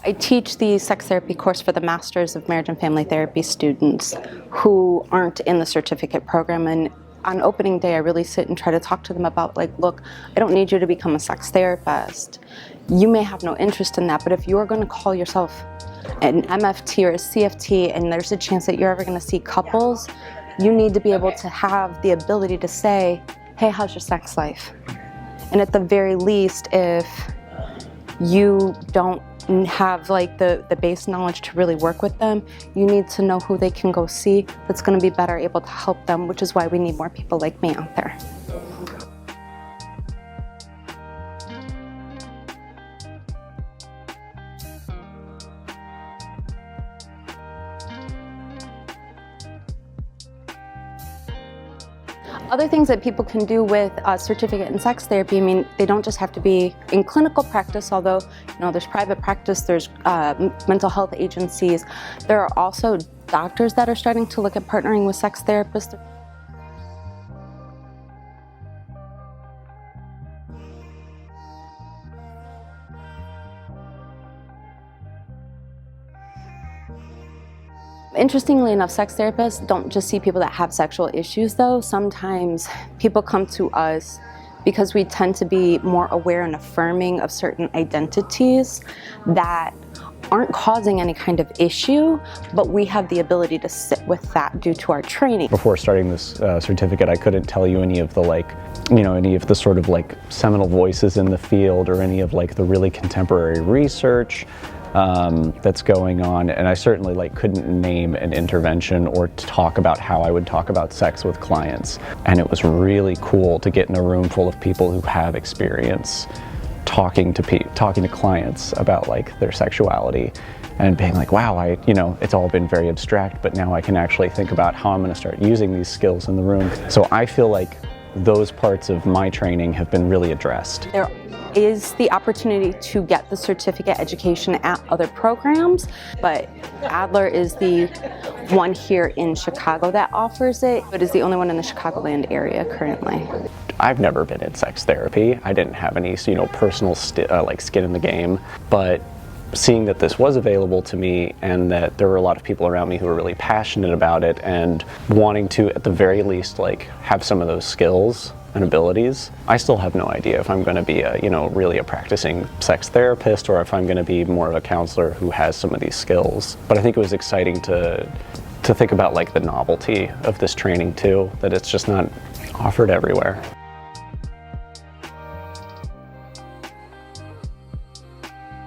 I teach the sex therapy course for the Masters of Marriage and Family Therapy students who aren't in the certificate program, and on opening day I really sit and try to talk to them about, like, look, I don't need you to become a sex therapist. You may have no interest in that, but if you're going to call yourself an MFT or a CFT and there's a chance that you're ever going to see couples, you need to be able to have the ability to say, hey, how's your sex life? And at the very least, if you don't have like the base knowledge to really work with them, you need to know who they can go see that's going to be better able to help them, which is why we need more people like me out there. Other things that people can do with a certificate in sex therapy, I mean, they don't just have to be in clinical practice, although, you know, there's private practice, there's mental health agencies. There are also doctors that are starting to look at partnering with sex therapists. Interestingly enough, sex therapists don't just see people that have sexual issues though. Sometimes people come to us because we tend to be more aware and affirming of certain identities that aren't causing any kind of issue, but we have the ability to sit with that due to our training. Before starting this certificate, I couldn't tell you any of the any of the sort of like seminal voices in the field or any of like the really contemporary research that's going on, and I certainly couldn't name an intervention or talk about how I would talk about sex with clients. And it was really cool to get in a room full of people who have experience talking to clients about like their sexuality and being like, wow, it's all been very abstract, but now I can actually think about how I'm going to start using these skills in the room. So I feel like those parts of my training have been really addressed. There is the opportunity to get the certificate education at other programs, but Adler is the one here in Chicago that offers it. It is the only one in the Chicagoland area currently. I've never been in sex therapy. I didn't have any, personal skin in the game, but seeing that this was available to me and that there were a lot of people around me who were really passionate about it and wanting to, at the very least, have some of those skills and abilities. I still have no idea if I'm going to be really a practicing sex therapist or if I'm going to be more of a counselor who has some of these skills. But I think it was exciting to think about the novelty of this training too, that it's just not offered everywhere.